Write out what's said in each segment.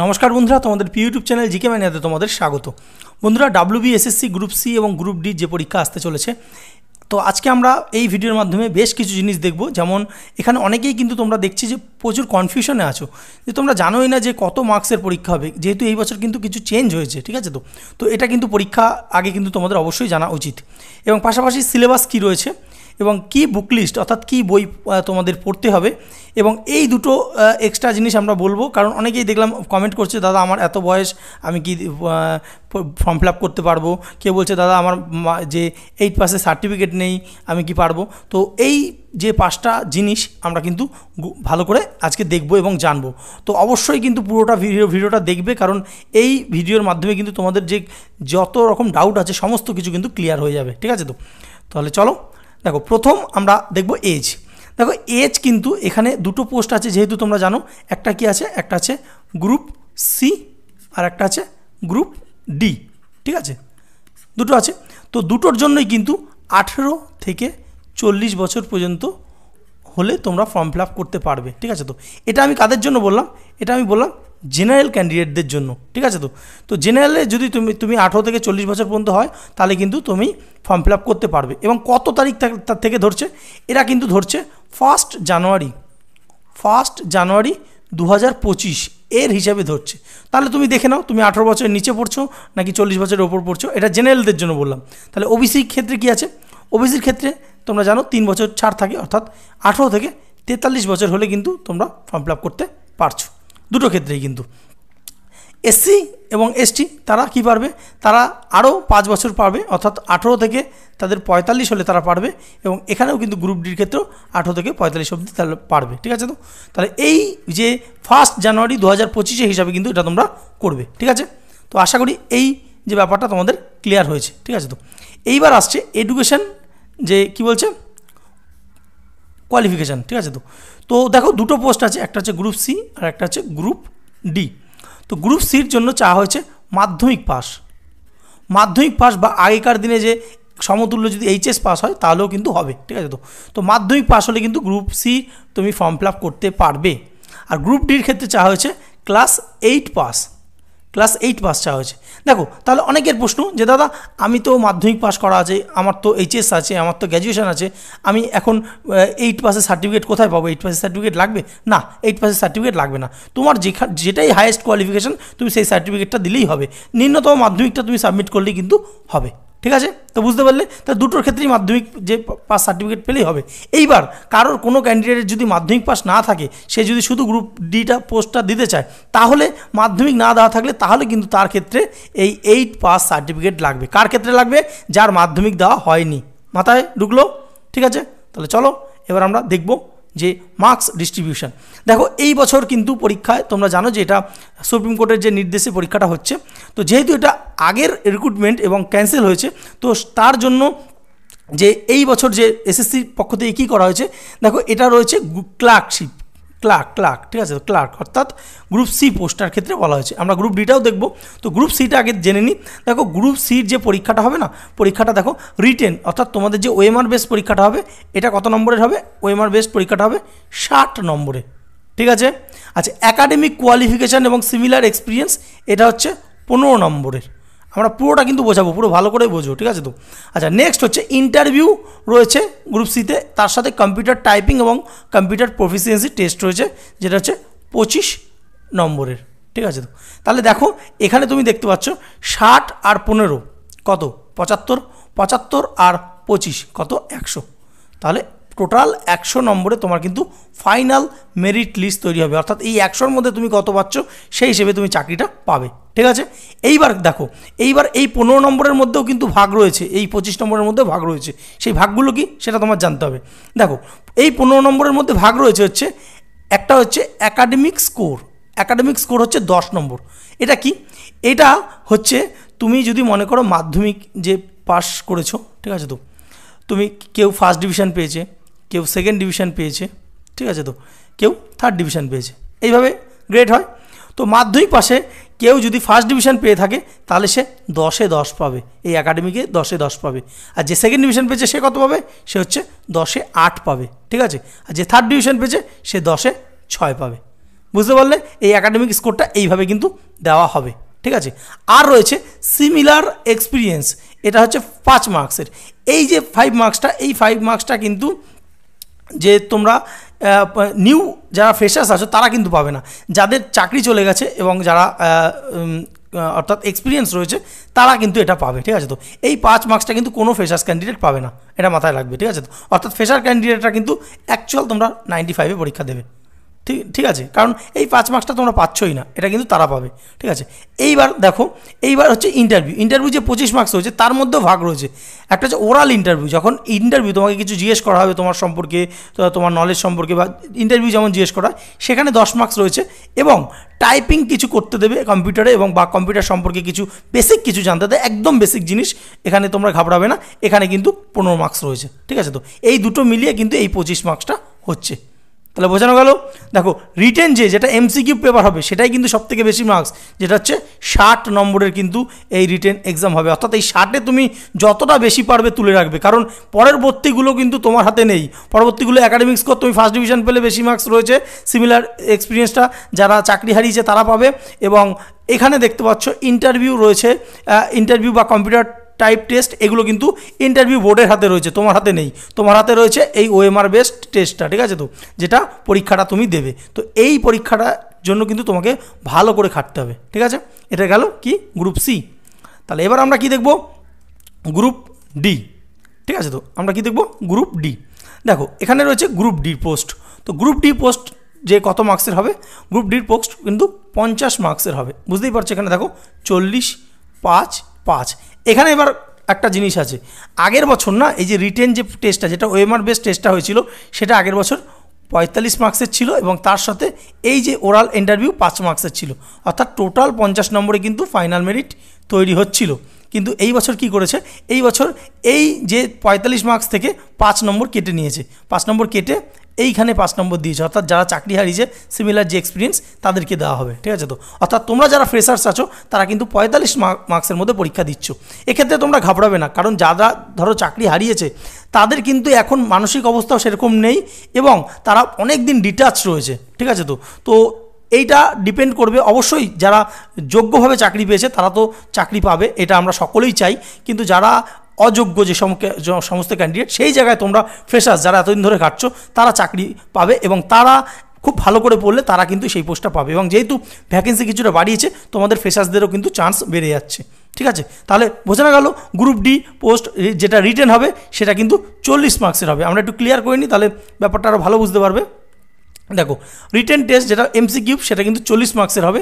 নমস্কার বন্ধুরা, তোমাদের ইউটিউব চ্যানেল জিকে ম্যানিয়াতে তোমাদের স্বাগত। বন্ধুরা, ডাব্লিউবিএসএসসি গ্রুপ সি এবং গ্রুপ ডি যে পরীক্ষা আসতে চলেছে, তো আজকে আমরা এই ভিডিওর মাধ্যমে বেশ কিছু জিনিস দেখব। যেমন এখানে অনেকেই কিন্তু তোমরা দেখছি যে প্রচুর কনফিউশনে আছো, যে তোমরা জানোই না যে কত মার্কসের পরীক্ষা হবে, যেহেতু এই বছর কিন্তু কিছু চেঞ্জ হয়েছে, ঠিক আছে? তো এটা কিন্তু পরীক্ষা আগে কিন্তু তোমাদের অবশ্যই জানা উচিত। এবং পাশাপাশি সিলেবাস কী রয়েছে এবং কি বুক লিস্ট অর্থাৎ কী বই তোমাদের পড়তে হবে, এবং এই দুটো এক্সট্রা জিনিস আমরা বলবো। কারণ অনেকেই দেখলাম কমেন্ট করছে, দাদা আমার এত বয়স, আমি কি ফর্ম ফিল আপ করতে পারবো? কেউ বলছে দাদা আমার যে 8 পাসের সার্টিফিকেট নেই, আমি কি পারবো? তো এই যে 5টা জিনিস আমরা কিন্তু ভালো করে আজকে দেখব এবং জানবো। তো অবশ্যই কিন্তু পুরোটা ভিডিওটা দেখবে, কারণ এই ভিডিওর মাধ্যমে কিন্তু তোমাদের যে যত রকম ডাউট আছে সমস্ত কিছু কিন্তু ক্লিয়ার হয়ে যাবে, ঠিক আছে? তো তাহলে চলো দেখো, প্রথম আমরা দেখব এজ। দেখো এজ কিন্তু এখানে দুটো পোস্ট আছে, যেহেতু তোমরা জানো। একটা কি আছে, একটা আছে গ্রুপ সি আর একটা আছে গ্রুপ ডি, ঠিক আছে? দুটো আছে। তো দুটোর জন্যই কিন্তু 18 থেকে 40 বছর পর্যন্ত হলে তোমরা ফর্ম ফিল আপ করতে পারবে, ঠিক আছে? তো এটা আমি কাদের জন্য বললাম? এটা আমি বললাম জেনারেল ক্যান্ডিডেটদের জন্য, ঠিক আছে? তো জেনারেলে যদি তুমি 18 থেকে 40 বছর পর্যন্ত হয়, তাহলে কিন্তু তুমি ফর্ম ফিল আপ করতে পারবে। এবং কত তারিখ তার থেকে ধরছে? এরা কিন্তু ধরছে 1 জানুয়ারি 2025 এর হিসাবে ধরছে। তাহলে তুমি দেখে নাও, তুমি 18 বছরের নিচে পড়ছো নাকি 40 বছরের ওপর পড়ছো। এটা জেনারেলদের জন্য বললাম। তাহলে ওবিসির ক্ষেত্রে কি আছে? ওবিসির ক্ষেত্রে তোমরা জানো 3 বছর ছাড় থাকে, অর্থাৎ 18 থেকে 43 বছর হলে কিন্তু তোমরা ফর্ম ফিল আপ করতে পারছো, দুটো ক্ষেত্রেই কিন্তু। এসসি এবং এসটি তারা কি পারবে? তারা আরও 5 বছর পারবে, অর্থাৎ 18 থেকে তাদের 45 হলে তারা পারবে। এবং এখানেও কিন্তু গ্রুপ ডির ক্ষেত্রেও 18 থেকে 45 অবধি তাহলে পারবে, ঠিক আছে? তো তাহলে এই যে 1 জানুয়ারি 2025 হিসাবে কিন্তু এটা তোমরা করবে, ঠিক আছে? তো আশা করি এই যে ব্যাপারটা তোমাদের ক্লিয়ার হয়েছে, ঠিক আছে? তো এইবার আসছে এডুকেশন, যে কি বলছে কোয়ালিফিকেশান, ঠিক আছে? তো দেখো দুটো পোস্ট আছে, একটা হচ্ছে গ্রুপ সি আর একটা হচ্ছে গ্রুপ ডি। তো গ্রুপ সির জন্য চাওয়া হয়েছে মাধ্যমিক পাস বা আগেকার দিনে যে সমতুল্য যদি এইচএস পাস হয় তাহলেও কিন্তু হবে, ঠিক আছে? তো মাধ্যমিক পাস হলে কিন্তু গ্রুপ সি তুমি ফর্ম ফিল আপ করতে পারবে। আর গ্রুপ ডির ক্ষেত্রে চাওয়া হয়েছে ক্লাস 8 পাস চাওয়া হয়েছে। দেখো তাহলে অনেকের প্রশ্ন যে দাদা আমি তো মাধ্যমিক পাস করা আছে, আমার তো এইচএস আছে, আমার তো গ্র্যাজুয়েশন আছে, আমি এখন 8 পাসের সার্টিফিকেট কোথায় পাবো? 8 পাসের সার্টিফিকেট লাগবে না, 8 পাসের সার্টিফিকেট লাগবে না। তোমার যেটাই হাইয়েস্ট কোয়ালিফিকেশান তুমি সেই সার্টিফিকেটটা দিলেই হবে। নিম্নতম মাধ্যমিকটা তুমি সাবমিট করলেই কিন্তু হবে, ঠিক আছে? তো বুঝতে পারলে? তা দুটোর ক্ষেত্রেই মাধ্যমিক যে পাস সার্টিফিকেট পেলেই হবে। এইবার কারোর কোনো ক্যান্ডিডেটের যদি মাধ্যমিক পাস না থাকে, সে যদি শুধু গ্রুপ ডিটা পোস্টটা দিতে চায়, তাহলে মাধ্যমিক না দেওয়া থাকলে তাহলে কিন্তু তার ক্ষেত্রে এই 8 পাস সার্টিফিকেট লাগবে। কার ক্ষেত্রে লাগবে? যার মাধ্যমিক দেওয়া হয়নি। মাথায় ঢুকলো? ঠিক আছে, তাহলে চলো এবার আমরা দেখব যে মার্কস ডিস্ট্রিবিউশন। দেখো এই বছর কিন্তু পরীক্ষায় তোমরা জানো যে এটা সুপ্রিম কোর্টের যে নির্দেশে পরীক্ষাটা হচ্ছে। তো যেহেতু এটা আগের রিক্রুটমেন্ট এবং ক্যান্সেল হয়েছে, তো তার জন্য যে এই বছর যে এসএসসির পক্ষ থেকে কী করা হয়েছে, দেখো এটা রয়েছে ক্লার্ক, ঠিক আছে? ক্লার্ক অর্থাৎ গ্রুপ সি পোস্টার ক্ষেত্রে বলা হয়েছে। আমরা গ্রুপ ডিটাও দেখব। তো গ্রুপ সিটা আগে জেনে নিই। দেখো গ্রুপ সির যে পরীক্ষাটা হবে না, পরীক্ষাটা দেখো রিটেন অর্থাৎ তোমাদের যে ওএমআর বেস পরীক্ষাটা হবে, এটা কত নম্বরের হবে? ওএমআর বেস পরীক্ষাটা হবে 60 নম্বরে, ঠিক আছে? আচ্ছা, একাডেমিক কোয়ালিফিকেশান এবং সিমিলার এক্সপিরিয়েন্স এটা হচ্ছে 15 নম্বরের। আমরা পুরোটা কিন্তু বোঝাবো, পুরো ভালো করে বোঝো, ঠিক আছে? তো আচ্ছা, নেক্সট হচ্ছে ইন্টারভিউ রয়েছে গ্রুপ সিতে, তার সাথে কম্পিউটার টাইপিং এবং কম্পিউটার প্রফিসিয়েন্সি টেস্ট রয়েছে, যেটা হচ্ছে 25 নম্বরের, ঠিক আছে? তো তাহলে দেখো এখানে তুমি দেখতে পাচ্ছ 60 আর 15 কত? 75 আর 25 কত? 100। তাহলে টোটাল 100 নম্বরে তোমার কিন্তু ফাইনাল মেরিট লিস্ট তৈরি হবে, অর্থাৎ এই 100-র মধ্যে তুমি কত পাচ্ছ সেই হিসেবে তুমি চাকরিটা পাবে, ঠিক আছে? এইবার দেখো, এইবার এই 15 নম্বরের মধ্যেও কিন্তু ভাগ রয়েছে, এই 25 নম্বরের মধ্যেও ভাগ রয়েছে। সেই ভাগগুলো কি সেটা তোমার জানতে হবে। দেখো এই 15 নম্বরের মধ্যে ভাগ রয়েছে হচ্ছে একটা হচ্ছে একাডেমিক স্কোর হচ্ছে 10 নম্বর। এটা কি? এটা হচ্ছে তুমি যদি মনে করো মাধ্যমিক যে পাস করেছো, ঠিক আছে? তো তুমি কেউ ফার্স্ট ডিভিশন পেয়েছে, কেউ সেকেন্ড ডিভিশন পেয়েছে, ঠিক আছে? তো কেউ থার্ড ডিভিশন পেয়েছে, এইভাবে গ্রেড হয়। তো মাধ্যমিক পাশে কেউ যদি ফার্স্ট ডিভিশন পেয়ে থাকে তাহলে সে 10-এ 10 পাবে, এই একাডেমিকে 10-এ 10 পাবে। আর যে সেকেন্ড ডিভিশন পেয়েছে সে কত পাবে? সে হচ্ছে 10-এ 8 পাবে, ঠিক আছে? আর যে থার্ড ডিভিশন পেয়েছে সে 10-এ 6 পাবে। বুঝতে পারলে? এই একাডেমিক স্কোরটা এইভাবে কিন্তু দেওয়া হবে, ঠিক আছে। আর রয়েছে সিমিলার এক্সপিরিয়েন্স, এটা হচ্ছে 5 মার্কসের। এই যে 5 মার্কসটা, এই 5 মার্কসটা কিন্তু যে তোমরা নিউ যারা ফ্রেশার্স আছো তারা কিন্তু পাবে না, যাদের চাকরি চলে গেছে এবং যারা অর্থাৎ এক্সপিরিয়েন্স রয়েছে তারা কিন্তু এটা পাবে, ঠিক আছে। তো এই 5 মার্কসটা কিন্তু কোনো ফ্রেশার্স ক্যান্ডিডেট পাবে না, এটা মাথায় রাখবে, ঠিক আছে। তো অর্থাৎ ফ্রেশার ক্যান্ডিডেটরা কিন্তু অ্যাকচুয়াল তোমরা 95-এ পরীক্ষা দেবে, ঠিক আছে, কারণ এই 5 মার্কসটা তোমরা পাচ্ছই না, এটা কিন্তু তারা পাবে, ঠিক আছে। এইবার দেখো, এইবার হচ্ছে ইন্টারভিউ যে 25 মার্কস রয়েছে তার মধ্যেও ভাগ রয়েছে। একটা হচ্ছে ওরাল ইন্টারভিউ, যখন ইন্টারভিউ তোমাকে কিছু জিজ্ঞেস করা হবে তোমার সম্পর্কে, তোমার নলেজ সম্পর্কে, বা ইন্টারভিউ যেমন জিজ্ঞেস করা হয় সেখানে 10 মার্কস রয়েছে, এবং টাইপিং কিছু করতে দেবে কম্পিউটারে, এবং বা কম্পিউটার সম্পর্কে কিছু বেসিক কিছু জানতে দেবে, একদম বেসিক জিনিস, এখানে তোমরা ঘাবড়াবে না, এখানে কিন্তু 15 মার্কস রয়েছে, ঠিক আছে। তো এই দুটো মিলিয়ে কিন্তু এই 25 মার্কসটা হচ্ছে, তাহলে বোঝানো গেল। দেখো রিটেন যেটা এমসিকিউ পেপার হবে সেটাই কিন্তু সবথেকে বেশি মার্কস, যেটা হচ্ছে 60 নম্বরের কিন্তু এই রিটেন এক্সাম হবে, অর্থাৎ এই 60-এ তুমি যতটা বেশি পারবে তুলে রাখবে, কারণ পরবর্তীগুলো কিন্তু তোমার হাতে নেই। পরবর্তীগুলো একাডেমিক স্কোর তুমি ফার্স্ট ডিভিশন পেলে বেশি মার্কস রয়েছে, সিমিলার এক্সপিরিয়েন্সটা যারা চাকরি হারিয়েছে তারা পাবে, এবং এখানে দেখতে পাচ্ছ ইন্টারভিউ রয়েছে, ইন্টারভিউ বা কম্পিউটার টাইপ টেস্ট, এগুলো কিন্তু ইন্টারভিউ বোর্ডের হাতে রয়েছে, তোমার হাতে নেই। তোমার হাতে রয়েছে এই ওএমআর বেসড টেস্টটা, ঠিক আছে, তো যেটা পরীক্ষাটা তুমি দেবে। তো এই পরীক্ষাটার জন্য কিন্তু তোমাকে ভালো করে খাটতে হবে, ঠিক আছে। এটা গেল কি গ্রুপ সি। তাহলে এবার আমরা কি দেখব? গ্রুপ ডি, ঠিক আছে। তো আমরা কি দেখব? Group D. দেখো এখানে রয়েছে গ্রুপ ডি পোস্ট। তো গ্রুপ ডি পোস্ট যে কত মার্কসের হবে? গ্রুপ ডির পোস্ট কিন্তু 50 মার্কসের হবে, বুঝতেই পারছো। এখানে দেখো 40, 5, 5। এখানে এবার একটা জিনিস আছে, আগের বছর না এই যে রিটেন যে টেস্টটা, যেটা ওএমআর বেস টেস্টটা হয়েছিল, সেটা আগের বছর 45 মার্কসের ছিল, এবং তার সাথে এই যে ওরাল ইন্টারভিউ 5 মার্কসের ছিল, অর্থাৎ টোটাল 50 নম্বরে কিন্তু ফাইনাল মেরিট তৈরি হচ্ছিল। কিন্তু এই বছর কি করেছে? এই বছর এই যে 45 মার্কস থেকে 5 নম্বর কেটে নিয়েছে, 5 নম্বর কেটে এইখানে 5 নম্বর দিয়েছে, অর্থাৎ যারা চাকরি হারিয়েছে সিমিলার যে এক্সপিরিয়েন্স তাদেরকে দেওয়া হবে, ঠিক আছে। তো অর্থাৎ তোমরা যারা ফ্রেশার্স আছো তারা কিন্তু 45 মার্কসের মধ্যে পরীক্ষা দিচ্ছ। এক্ষেত্রে তোমরা ঘাবড়াবে না, কারণ যারা ধরো চাকরি হারিয়েছে তাদের কিন্তু এখন মানসিক অবস্থাও সেরকম নেই, এবং তারা অনেক দিন ডিটাচ রয়েছে, ঠিক আছে। তো এইটা ডিপেন্ড করবে অবশ্যই, যারা যোগ্যভাবে চাকরি পেয়েছে তারা তো চাকরি পাবে, এটা আমরা সকলেই চাই, কিন্তু যারা অযোগ্য যে সমস্ত ক্যান্ডিডেট, সেই জায়গায় তোমরা ফ্রেশার্স যারা এতদিন ধরে কাটছো তারা চাকরি পাবে, এবং তারা খুব ভালো করে পড়লে তারা কিন্তু সেই পোস্টটা পাবে, এবং যেহেতু ভ্যাকেন্সি কিছুটা বাড়িয়েছে তোমাদের ফ্রেশার্সদেরও কিন্তু চান্স বেড়ে যাচ্ছে, ঠিক আছে। তাহলে বোঝানো গেল গ্রুপ ডি পোস্ট যেটা রিটেন হবে সেটা কিন্তু 40 মার্কসের হবে। আমরা একটু ক্লিয়ার করে নিই, তাহলে ব্যাপারটা আরও ভালো বুঝতে পারবে। দেখো রিটেন টেস্ট যেটা এমসিকিউ সেটা কিন্তু 40 মার্কসের হবে,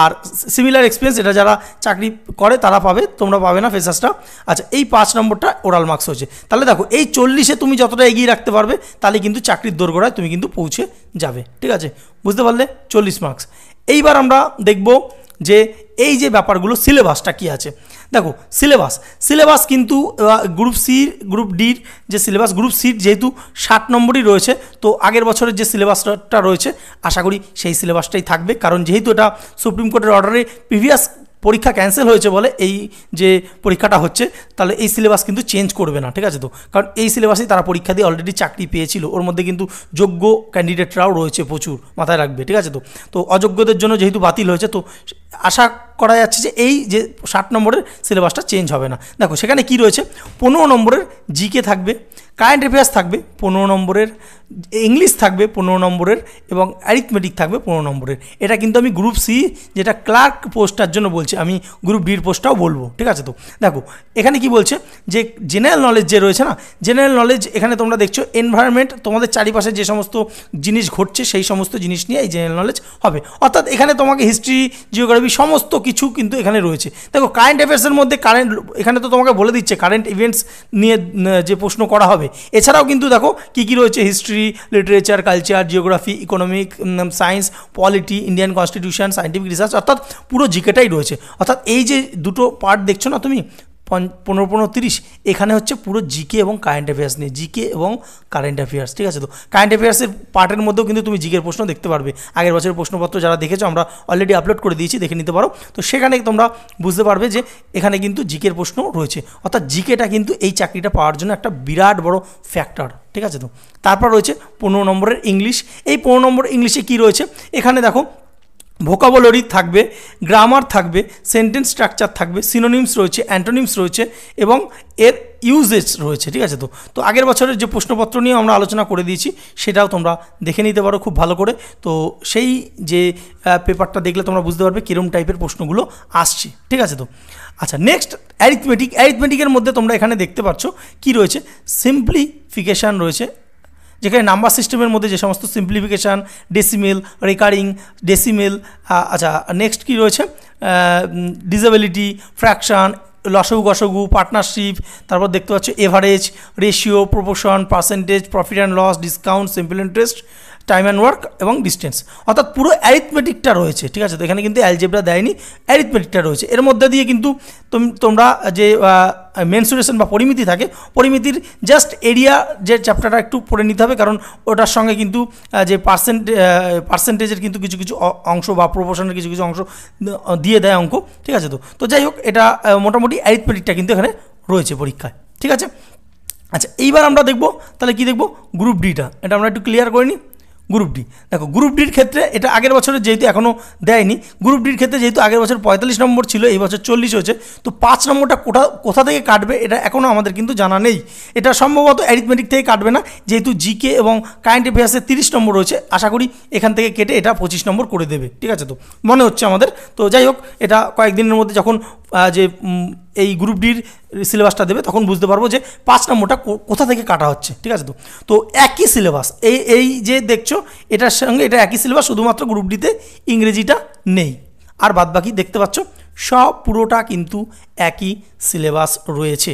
আর সিমিলার এক্সপিরিয়েন্স এটা যারা চাকরি করে তারা পাবে, তোমরা পাবে না ফ্রেশার্সটা। আচ্ছা, এই 5 নম্বরটা ওরাল মার্কস হয়েছে। তাহলে দেখো এই 40-এ তুমি যতটা এগিয়ে রাখতে পারবে তাহলে কিন্তু চাকরির দোরগোড়ায় তুমি কিন্তু পৌঁছে যাবে, ঠিক আছে, বুঝতে পারলে? 40 মার্কস। এইবার আমরা দেখব যে এই যে ব্যাপারগুলো, সিলেবাসটা কী আছে। দেখো সিলেবাস কিন্তু গ্রুপ ডির যে সিলেবাস, গ্রুপ সির যেহেতু 60 নম্বরই রয়েছে, তো আগের বছরের যে সিলেবাসটা রয়েছে আশা করি সেই সিলেবাসটাই থাকবে, কারণ যেহেতু এটা সুপ্রিম কোর্টের অর্ডারে প্রিভিয়াস পরীক্ষা ক্যান্সেল হয়েছে বলে এই যে পরীক্ষাটা হচ্ছে, তাহলে এই সিলেবাস কিন্তু চেঞ্জ করবে না, ঠিক আছে। তো কারণ এই সিলেবাসেই তারা পরীক্ষা দিয়ে অলরেডি চাকরি পেয়েছিল, ওর মধ্যে কিন্তু যোগ্য ক্যান্ডিডেটরাও রয়েছে প্রচুর, মাথায় রাখবে, ঠিক আছে। তো অযোগ্যদের জন্য যেহেতু বাতিল হয়েছে, তো আশা করা যাচ্ছে যে এই যে 60 নম্বরের সিলেবাসটা চেঞ্জ হবে না। দেখো সেখানে কি রয়েছে, 15 নম্বরের জিকে থাকবে, কারেন্ট অ্যাফেয়ার্স থাকবে 15 নম্বরের, ইংলিশ থাকবে 15 নম্বরের, এবং অ্যারিথমেটিক থাকবে 15 নম্বরের। এটা কিন্তু আমি গ্রুপ সি যেটা ক্লার্ক পোস্টটার জন্য বলছি, আমি গ্রুপ ডির পোস্টটাও বলবো, ঠিক আছে। তো দেখো এখানে কি বলছে যে জেনারেল নলেজ যে রয়েছে না, জেনারেল নলেজ এখানে তোমরা দেখছো এনভায়রনমেন্ট, তোমাদের চারিপাশে যে সমস্ত জিনিস ঘটছে সেই সমস্ত জিনিস নিয়ে এই জেনারেল নলেজ হবে, অর্থাৎ এখানে তোমাকে হিস্ট্রি, জিওগ্রাফি সমস্ত কিছু কিন্তু এখানে রয়েছে। দেখো কারেন্ট অ্যাফেয়ার্সের মধ্যে এখানে তো তোমাকে বলে দিচ্ছে কারেন্ট ইভেন্টস নিয়ে যে প্রশ্ন করা হবে, এছাড়াও কিন্তু দেখো কী কী রয়েছে, history, literature, culture, geography, economic, science, polity, Indian constitution, scientific research, অর্থাৎ পুরো জিকেটাই রয়েছে। অর্থাৎ এই যে দুটো পার্ট দেখছো না তুমি, 15-15-30 এখানে হচ্ছে পুরো জিকে এবং কারেন্ট অ্যাফেয়ার্স নিয়ে, জিকে এবং কারেন্ট অ্যাফেয়ার্স, ঠিক আছে। তো কারেন্ট অ্যাফেয়ার্সের পার্টের মধ্যেও কিন্তু তুমি জিকের প্রশ্ন দেখতে পারবে। আগের বছরের প্রশ্নপত্র যারা দেখেছো আমরা অলরেডি আপলোড করে দিয়েছি, দেখে নিতে পারো। তো সেখানে তোমরা বুঝতে পারবে যে এখানে কিন্তু জিকের প্রশ্ন রয়েছে, অর্থাৎ জিকেটা কিন্তু এই চাকরিটা পাওয়ার জন্য একটা বিরাট বড় ফ্যাক্টর, ঠিক আছে। তো তারপর রয়েছে 15 নম্বরের ইংলিশ। এই 15 নম্বর ইংলিশে কী রয়েছে, এখানে দেখো ভোকাবুলারি থাকবে, গ্রামার থাকবে, সেন্টেন্স স্ট্রাকচার থাকবে, সিনোনিমস রয়েছে, অ্যান্টোনিমস রয়েছে এবং এর ইউজেস রয়েছে, ঠিক আছে। তো আগের বছরের যে প্রশ্নপত্র নিয়ে আমরা আলোচনা করে দিয়েছি সেটাও তোমরা দেখে নিতে পারো খুব ভালো করে। তো সেই যে পেপারটা দেখলে তোমরা বুঝতে পারবে কীরকম টাইপের প্রশ্নগুলো আসছে, ঠিক আছে। তো আচ্ছা, নেক্সট অ্যারিথমেটিকের মধ্যে তোমরা এখানে দেখতে পাচ্ছ কি রয়েছে, সিম্পলিফিকেশান রয়েছে, যেখানে নাম্বার সিস্টেমের মধ্যে যে সমস্ত সিম্পলিফিকেশান, ডেসিমেল, রেকারিং, ডেসিমেল, আচ্ছা নেক্সট কী রয়েছে, ডিসেবিলিটি, ফ্র্যাকশান, লসাগু গসাগু, পার্টনারশিপ, তারপর দেখতে পাচ্ছ average, ratio, proportion, percentage, profit and loss, discount, simple interest, time and work এবং ডিস্টেন্স, অর্থাৎ পুরো অ্যারিথমেটিকটা রয়েছে, ঠিক আছে। তো এখানে কিন্তু অ্যালজেব্রা দেয়নি, অ্যারিথমেটিকটা রয়েছে। এর মধ্যে দিয়ে কিন্তু তোমরা যে মেনসুরেশন বা পরিমিতি থাকে, পরিমিতির জাস্ট এরিয়া যে চ্যাপ্টারটা একটু পড়ে নিতে হবে, কারণ ওটার সঙ্গে কিন্তু যে পার্সেন্টেজের কিন্তু কিছু কিছু অংশ বা প্রপোর্শনের কিছু কিছু অংশ দিয়ে দেয় অঙ্ক, ঠিক আছে। তো যাই হোক, এটা মোটামুটি অ্যারিথমেটিকটা কিন্তু এখানে রয়েছে পরীক্ষায়, ঠিক আছে। আচ্ছা, এইবার আমরা দেখবো তাহলে কি দেখবো, গ্রুপ ডিটা, এটা আমরা একটু ক্লিয়ার করে নিই। গ্রুপ ডি, দেখো গ্রুপ ডির ক্ষেত্রে এটা আগের বছরে যেহেতু এখনও দেয়নি, গ্রুপ ডির ক্ষেত্রে যেহেতু আগের বছর 45 নম্বর ছিল, এই বছর 40 হয়েছে, তো 5 নম্বরটা কোথা থেকে কাটবে এটা এখনও আমাদের কিন্তু জানা নেই। এটা সম্ভবত অ্যারিথমেটিক থেকে কাটবে না, যেহেতু জিকে এবং কারেন্ট অ্যাফেয়ার্সে 30 নম্বর রয়েছে, আশা করি এখান থেকে কেটে এটা 25 নম্বর করে দেবে, ঠিক আছে। তো মনে হচ্ছে আমাদের, তো যাই হোক, এটা কয়েকদিনের মধ্যে যখন যে এই গ্রুপ ডির সিলেবাসটা দেবে তখন বুঝতে পারবো যে 5 নম্বরটা কোথা থেকে কাটা হচ্ছে, ঠিক আছে। তো একই সিলেবাস, এই যে দেখছো এটার সঙ্গে এটা একই সিলেবাস, শুধুমাত্র গ্রুপ ডিতে ইংরেজিটা নেই, আর বাদবাকি দেখতে পাচ্ছ সব পুরোটা কিন্তু একই সিলেবাস রয়েছে,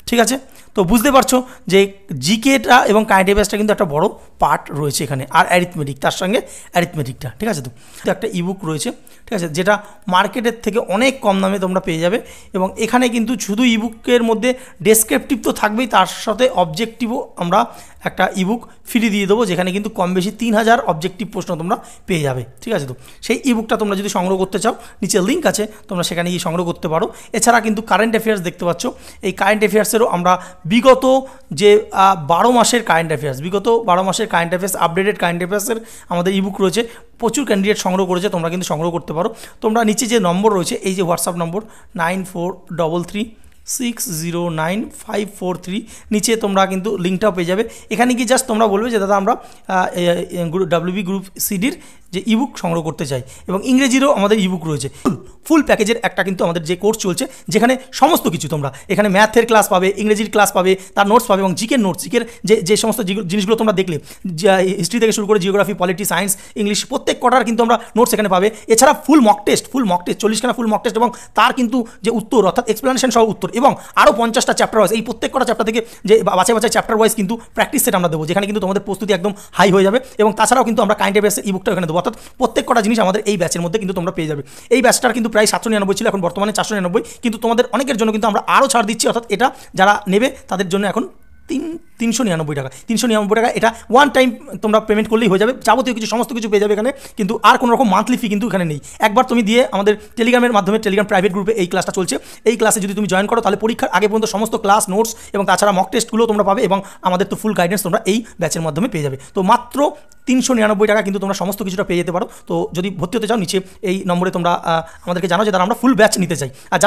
ঠিক আছে। তো বুঝতে পারছো যে জিকেটা এবং কারেন্ট অ্যাফেয়ার্সটা কিন্তু একটা বড় পার্ট রয়েছে এখানে, আর অ্যারিথমেটিক তার সঙ্গে অ্যারিথমেটিকটা, ঠিক আছে। তো একটা ইবুক রয়েছে, ঠিক আছে, যেটা মার্কেটের থেকে অনেক কম দামে তোমরা পেয়ে যাবে, এবং এখানে কিন্তু শুধু ইবুকের মধ্যে ডেসক্রিপটিভ তো থাকবেই, তার সাথে অবজেক্টিভও আমরা একটা ইবুক ফ্রি দিয়ে দেবো, যেখানে কিন্তু কম বেশি 3000 অবজেক্টিভ প্রশ্ন তোমরা পেয়ে যাবে, ঠিক আছে। তো সেই ইবুকটা তোমরা যদি সংগ্রহ করতে চাও, নিচে লিঙ্ক আছে, তোমরা সেখানে গিয়ে সংগ্রহ করতে পারো। এছাড়া কিন্তু কারেন্ট অ্যাফেয়ার্স দেখতে পাচ্ছ, এই কারেন্ট অ্যাফেয়ার্সেরও আমরা বিগত যে 12 মাসের কারেন্ট অ্যাফেয়ার্স, আপডেটেড কারেন্ট অ্যাফেয়ার্সের আমাদের ইবুক রয়েছে, প্রচুর ক্যান্ডিডেট সংগ্রহ করেছে, তোমরা কিন্তু সংগ্রহ করতে পারো। তোমরা নিচে যে নম্বর রয়েছে, এই যে হোয়াটসঅ্যাপ নম্বর 9433609543, নিচে তোমরা কিন্তু লিঙ্কটাও পেয়ে যাবে। এখানে কি জাস্ট তোমরা বলবে যে দাদা আমরা WB গ্রুপ সিডির যে ইবুক সংগ্রহ করতে চাই, এবং ইংরেজিরও আমাদের ইবুক রয়েছে। ফুল প্যাকেজের একটা কিন্তু আমাদের যে কোর্স চলছে, যেখানে সমস্ত কিছু তোমরা এখানে ম্যাথের ক্লাস পাবে, ইংরেজির ক্লাস পাবে, তার নোটস পাবে, এবং জিকের নোটস, জিকের যে সমস্ত জিনিসগুলো তোমরা দেখলে, হিস্ট্রি থেকে শুরু করে জিওগ্রাফি, পলিটি, সায়েন্স, ইংলিশ, প্রত্যেক কটার কিন্তু আমরা নোটস এখানে পাবে। এছাড়া ফুল মক টেস্ট 40খানা ফুল মক টেস্ট, এবং তার কিন্তু যে উত্তর, অর্থাৎ এক্সপ্লেনেশন সহ উত্তর, এবং আরও 50টা চ্যাপ্টার ওয়াইজ, এই প্রত্যেক কটা চ্যাপ্টার থেকে যে বাছাই চ্যাপ্টার ওয়াইজ কিন্তু প্র্যাকটিস সেট আমরা দেবো, যেখানে কিন্তু তোমাদের প্রস্তুতি একদম হাই হয়ে যাবে। এবং তাছাড়াও কিন্তু আমরা কারেন্ট অ্যাফেয়ার্সের ইবুকটা এখানে দেবো, অর্থাৎ প্রত্যেক কটা জিনিস আমাদের এই ব্যাচের মধ্যে কিন্তু তোমরা পেয়ে যাবে। এই ব্যাচটার কিন্তু প্রায় 799 ছিল, এখন বর্তমানে 499, কিন্তু তোমাদের অনেকের জন্য কিন্তু আমরা আরও ছাড় দিচ্ছি, অর্থাৎ এটা যারা নেবে তাদের জন্য এখন 399 টাকা, 399 টাকা, এটা ওয়ান টাইম তোমরা পেমেন্ট করলেই হয়ে যাবে, যাবতীয় কিছু সমস্ত কিছু পেয়ে যাবে এখানে, কিন্তু আর কোনো রকম মান্থলি ফি কিন্তু এখানে নেই। একবার তুমি দিয়ে আমাদের টেলিগ্রামের মাধ্যমে, টেলিগ্রাম প্রাইভেট গ্রুপে এই ক্লাসটা চলছে, এই ক্লাসে যদি তুমি জয়েন করো, তাহলে পরীক্ষার আগে পর্যন্ত সমস্ত ক্লাস নোটস এবং তাছাড়া মক টেস্টগুলো তোমরা পাবে, এবং আমাদের তো ফুল গাইডেন্স তোমরা এই ব্যাচের মাধ্যমে পেয়ে যাবে। তো মাত্র 399 টাকা কিন্তু তোমরা সমস্ত কিছুটা পেয়ে যেতে পারো। তো যদি ভর্তি হতে চাও, নিচে এই নম্বরে তোমরা আমাদেরকে জানো যে তারা আমরা ফুল ব্যাচ নিতে চাই, আর যারা